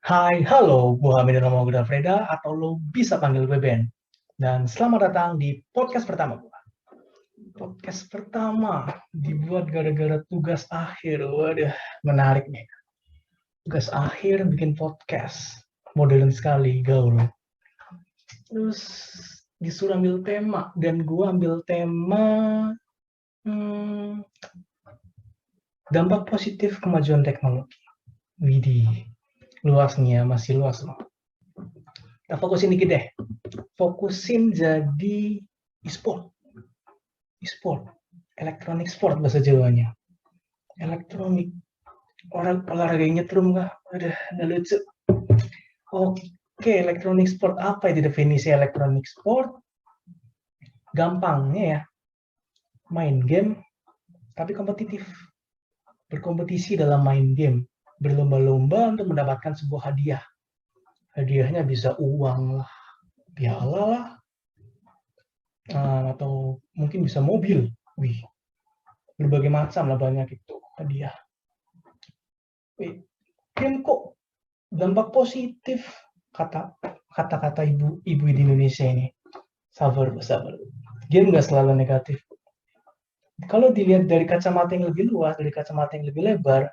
Hai, halo, gue Hamid Ramawuda Freda atau lo bisa panggil gue Ben. Dan selamat datang di podcast pertama gue. Podcast pertama dibuat gara-gara tugas akhir. Waduh, menarik nih. Tugas akhir bikin podcast. Modern sekali, gaul. Terus disuruh ambil tema dan gue ambil tema hmm, dampak positif kemajuan teknologi. Widih, luas nih ya, masih luas loh. Kita fokusin dikit deh. Fokusin jadi e-sport. E-sport, elektronik sport bahasa Jawanya. Elektronik, orang olahraga nyetrum kah? Udah, nggak lucu. Oke, elektronik sport apa itu definisi elektronik sport? Gampangnya ya, main game tapi kompetitif. Berkompetisi dalam main game, berlomba-lomba untuk mendapatkan sebuah hadiah. Hadiahnya bisa uang lah, piala lah, atau mungkin bisa mobil. Wih, berbagai macam lah banyak itu hadiah. Wih, game kok dampak positif kata-kata ibu di Indonesia ini. Sabar, sabar. Game nggak selalu negatif. Kalau dilihat dari kacamata yang lebih luas, dari kacamata yang lebih lebar,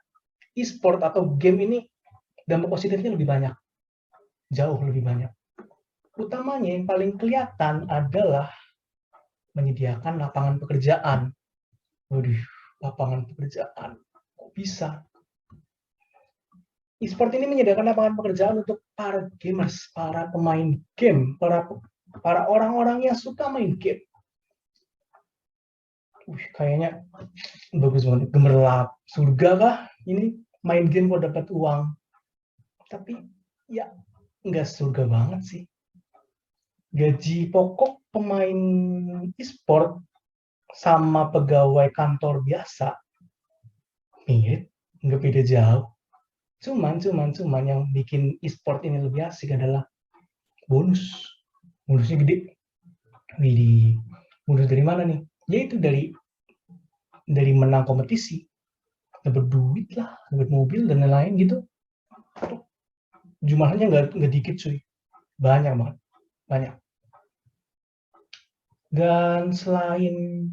e-sport atau game ini dampak positifnya lebih banyak, jauh lebih banyak. Utamanya yang paling kelihatan adalah menyediakan lapangan pekerjaan. Waduh, lapangan pekerjaan. Kok bisa? E-sport ini menyediakan lapangan pekerjaan untuk para gamers, para pemain game, para orang-orang yang suka main game. Kayaknya bagus banget, gemerlap, surga kah ini main game kok dapat uang. Tapi ya nggak surga banget sih. Gaji pokok pemain e-sport sama pegawai kantor biasa mirip, nggak beda jauh. Cuman yang bikin e-sport ini lebih asik adalah bonus. Bonusnya gede. Widih, bonus dari mana nih? Yaitu dari menang kompetisi, dapat duit lah, dapat mobil dan lain-lain gitu. Jumlahnya nggak dikit cuy, banyak banget, banyak. Dan selain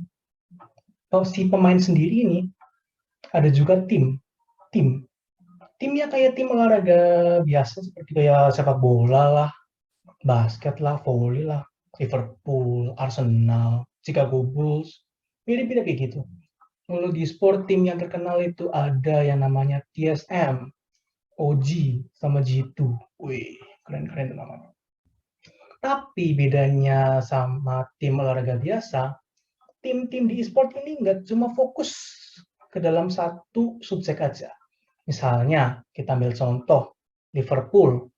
si pemain sendiri ini, ada juga tim. Timnya kayak tim olahraga biasa seperti kayak sepak bola lah, basket lah, volley lah, Liverpool, Arsenal, Chicago Bulls, mirip-mirip kayak gitu. Kalau di sport tim yang terkenal itu ada yang namanya TSM, OG, sama G2. Wih, keren-keren tuh namanya. Tapi bedanya sama tim olahraga biasa, tim-tim di e-sport ini nggak cuma fokus ke dalam satu subjek aja. Misalnya, kita ambil contoh, Liverpool.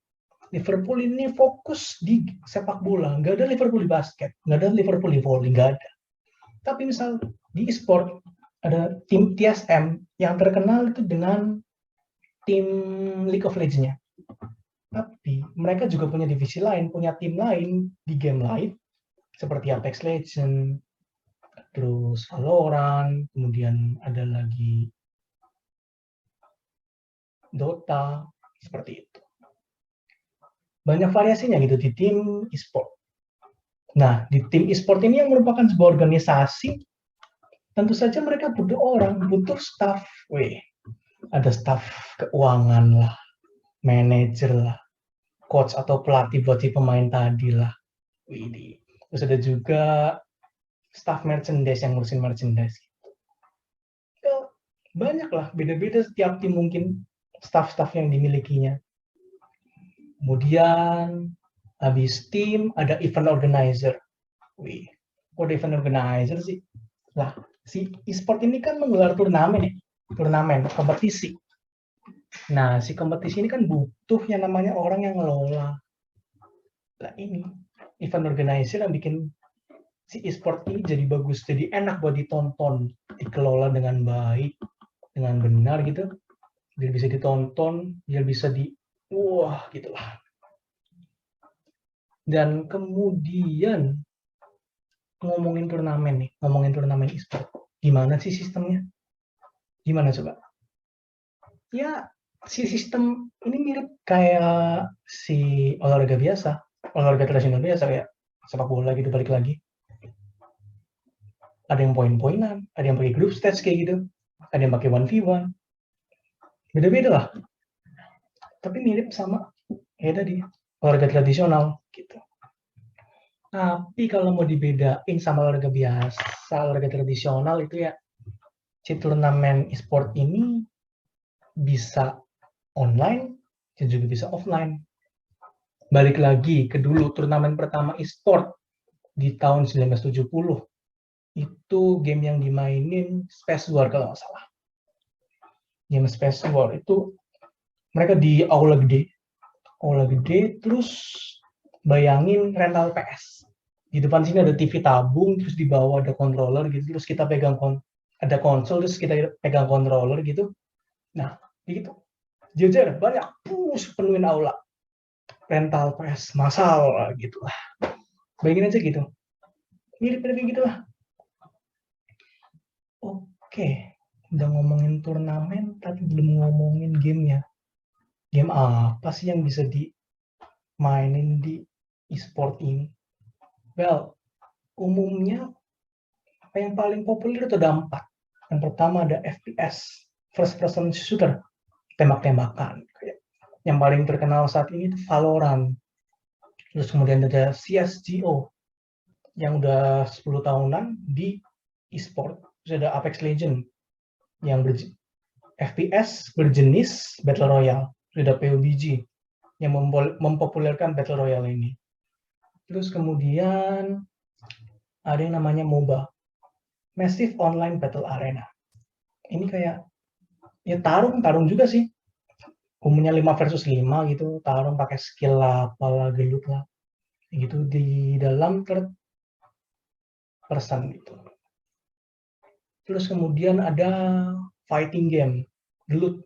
Liverpool ini fokus di sepak bola, nggak ada Liverpool di basket, nggak ada Liverpool di volley, nggak ada. Tapi misal di e-sport, ada tim TSM yang terkenal itu dengan tim League of Legends-nya. Tapi mereka juga punya divisi lain, punya tim lain di game lain, seperti Apex Legends, terus Valorant, kemudian ada lagi Dota, seperti itu. Banyak variasinya gitu di tim e-sport. Nah, di tim e-sport ini yang merupakan sebuah organisasi, tentu saja mereka butuh orang, butuh staff. Wih, ada staff keuangan lah, manajer lah, coach atau pelatih buat si pemain tadi lah. Wih, terus ada juga staff merchandise yang ngurusin merchandise. Ya, banyak lah, beda-beda setiap tim mungkin staff-staff yang dimilikinya. Kemudian habis tim ada event organizer. Wih, kok ada event organizer sih? Lah, si e-sport ini kan menggelar turnamen, kompetisi. Nah, si kompetisi ini kan butuh yang namanya orang yang ngelola. Nah, ini event organizer yang bikin si e-sport ini jadi bagus, jadi enak buat ditonton, dikelola dengan baik, dengan benar gitu, biar bisa ditonton, biar bisa wah gitulah. Dan kemudian ngomongin turnamen e-sport, gimana sih sistemnya? Gimana coba? Ya si sistem ini mirip kayak si olahraga biasa, olahraga tradisional biasa kayak sepak bola gitu balik lagi. Ada yang poin-poinan, ada yang pakai group stage kayak gitu, ada yang pakai 1v1. Beda-beda lah, tapi mirip sama kayak tadi olahraga tradisional gitu. Tapi kalau mau dibedain sama olahraga biasa, olahraga tradisional itu ya, si turnamen e-sport ini bisa online dan juga bisa offline. Balik lagi ke dulu, turnamen pertama e-sport di tahun 1970, itu game yang dimainin Space War kalau nggak salah. Game Space War itu mereka di aula gede, terus bayangin rental PS. Di depan sini ada TV tabung, terus di bawah ada controller gitu, terus kita pegang ada konsol, terus kita pegang controller gitu. Nah, gitu. Jajar banyak, penuhin aula. Rental PS massal gitu lah. Bayangin aja gitu. Mirip-mirip gitu lah. Oke, udah ngomongin turnamen, tapi belum ngomongin gamenya. Game apa sih yang bisa dimainin di e-sport ini? Well, umumnya apa yang paling populer itu ada 4. Yang pertama ada FPS, first person shooter, tembak-tembakan. Yang paling terkenal saat ini itu Valorant. Terus kemudian ada CSGO, yang udah 10 tahunan di e-sport. Terus ada Apex Legends, yang FPS berjenis Battle Royale. Terus ada PUBG, yang mempopulerkan Battle Royale ini. Terus kemudian ada yang namanya MOBA, Massive Online Battle Arena. Ini kayak ya tarung juga sih. Umumnya 5 versus 5 gitu, tarung pakai skill lah, apalah, gelut lah. Gitu di dalam third person gitu. Terus kemudian ada fighting game, gelut,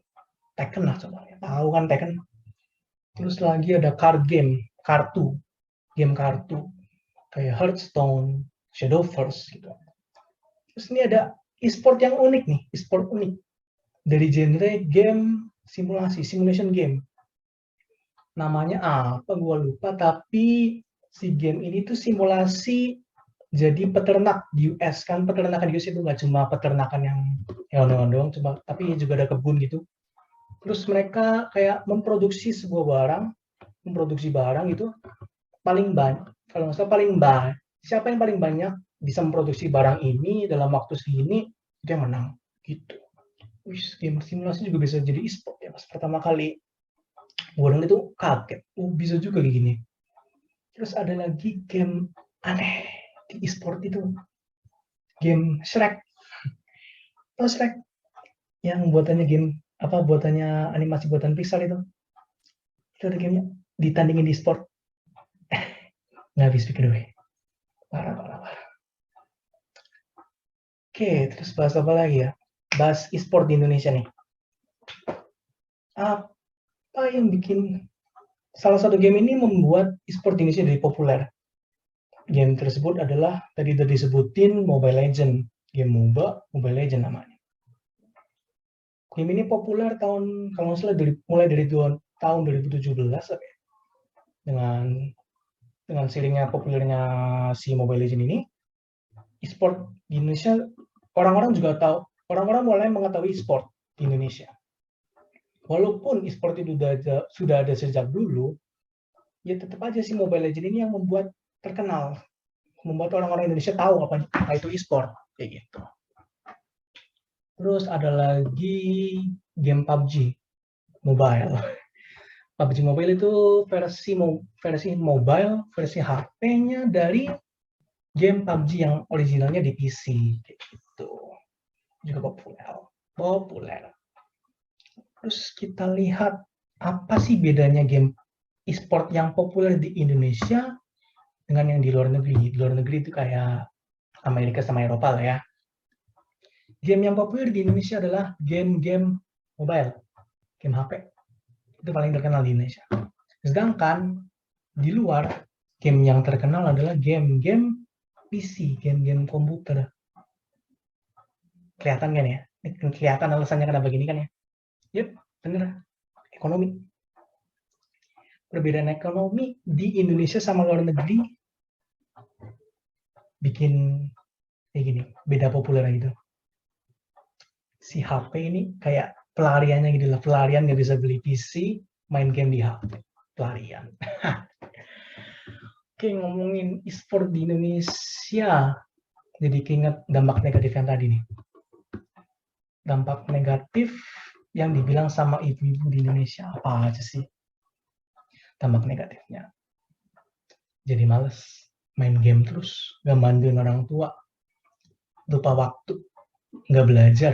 Tekken lah contohnya. Tahu kan Tekken? Terus lagi ada card game, game kartu. Kayak Hearthstone, Shadowverse gitu. Terus ini ada e-sport yang unik nih, e-sport unik. Dari genre game simulasi, simulation game. Namanya apa gue lupa, tapi si game ini tuh simulasi jadi peternak di US. Kan peternakan di US itu nggak cuma peternakan yang hewan-hewan doang, tapi juga ada kebun gitu. Terus mereka kayak memproduksi barang gitu, paling banyak, kalau nggak salah paling banyak, siapa yang paling banyak bisa memproduksi barang ini dalam waktu segini, dia menang gitu. Game simulasi juga bisa jadi e-sport ya. Pas pertama kali gue itu kaget, bisa juga kayak gini. Terus ada lagi game aneh di e-sport itu, game Shrek. Tahu Shrek? Yang buatannya animasi buatan Pixar itu. Itu ada gamenya ditandingin di e-sport. Nggak habis pikir gue. Parah. Oke, terus bahas apa lagi ya? Bahas e-sport di Indonesia nih. Apa yang bikin salah satu game ini membuat e-sport di Indonesia jadi populer? Game tersebut adalah tadi udah disebutin Mobile Legends, game MOBA, Mobile Legends namanya. Game ini populer kalau nggak salah mulai dari tahun 2017 dengan seiringnya populernya si Mobile Legends ini, e-sport di Indonesia orang-orang mulai mengetahui e-sport di Indonesia. Walaupun e-sport itu sudah ada sejak dulu, ya tetap aja si Mobile Legends ini yang membuat terkenal, membuat orang-orang Indonesia tahu apa itu e-sport kayak gitu. Terus ada lagi game PUBG Mobile. PUBG Mobile itu versi mobile, versi HP-nya dari game PUBG yang originalnya di PC gitu. Juga populer. Terus kita lihat apa sih bedanya game e-sport yang populer di Indonesia dengan yang di luar negeri. Di luar negeri itu kayak Amerika sama Eropa lah ya. Game yang populer di Indonesia adalah game-game mobile, game HP. Itu paling terkenal di Indonesia. Sedangkan di luar, game yang terkenal adalah game-game PC, game-game komputer. Kelihatan kan ya? Kelihatan alasannya kenapa gini kan ya? Yep, bener. ekonomi. Perbedaan ekonomi di Indonesia sama luar negeri bikin kayak gini, beda populer gitu. Si HP ini kayak pelariannya gitu lah, pelarian nggak bisa beli PC, main game di HP, pelarian. Oke, ngomongin e-sport di Indonesia, jadi keinget dampak negatif yang tadi nih. Dampak negatif yang dibilang sama ibu-ibu di Indonesia apa aja sih? Dampak negatifnya. Jadi males main game terus, gak bantuin orang tua, lupa waktu, gak belajar.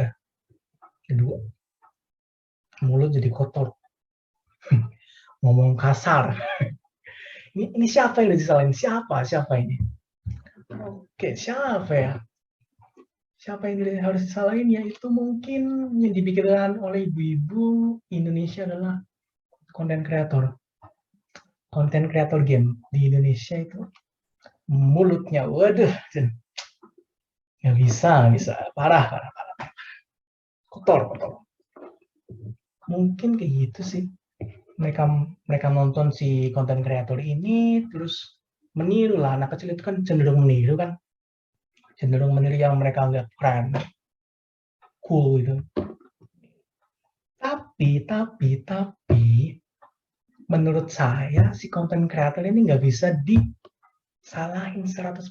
Kedua, mulut jadi kotor, ngomong kasar. Ini siapa yang disalahin? Siapa ini? Oke, siapa ya? Siapa yang harus disalahin? Ya itu mungkin yang dipikirkan oleh ibu-ibu Indonesia adalah konten kreator. Konten kreator game di Indonesia itu mulutnya, waduh, nggak bisa, parah. Kotor. Mungkin kayak gitu sih. Mereka nonton si konten kreator ini, terus meniru lah. Anak kecil itu kan cenderung meniru kan. Cenderung meniru yang mereka anggap keren, cool gitu. Tapi, menurut saya si konten kreator ini nggak bisa disalahin 100%.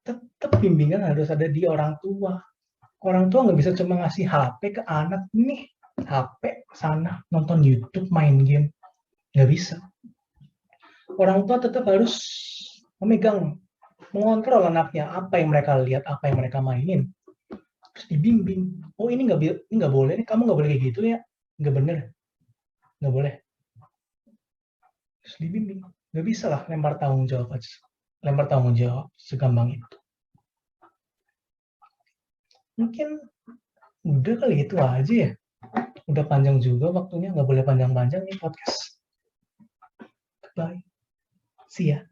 Tetap bimbingan harus ada di orang tua. Orang tua nggak bisa cuma ngasih HP ke anak, nih HP sana nonton YouTube, main game, nggak bisa. Orang tua tetap harus mengontrol anaknya, apa yang mereka lihat, apa yang mereka mainin, terus dibimbing. Oh ini nggak boleh, kamu nggak boleh kayak gitu ya, nggak bener, nggak boleh. Terus dibimbing, nggak bisa lah lempar tanggung jawab segampang itu. Mungkin udah kali itu aja ya. Udah panjang juga waktunya, nggak boleh panjang-panjang nih podcast. Bye. See ya.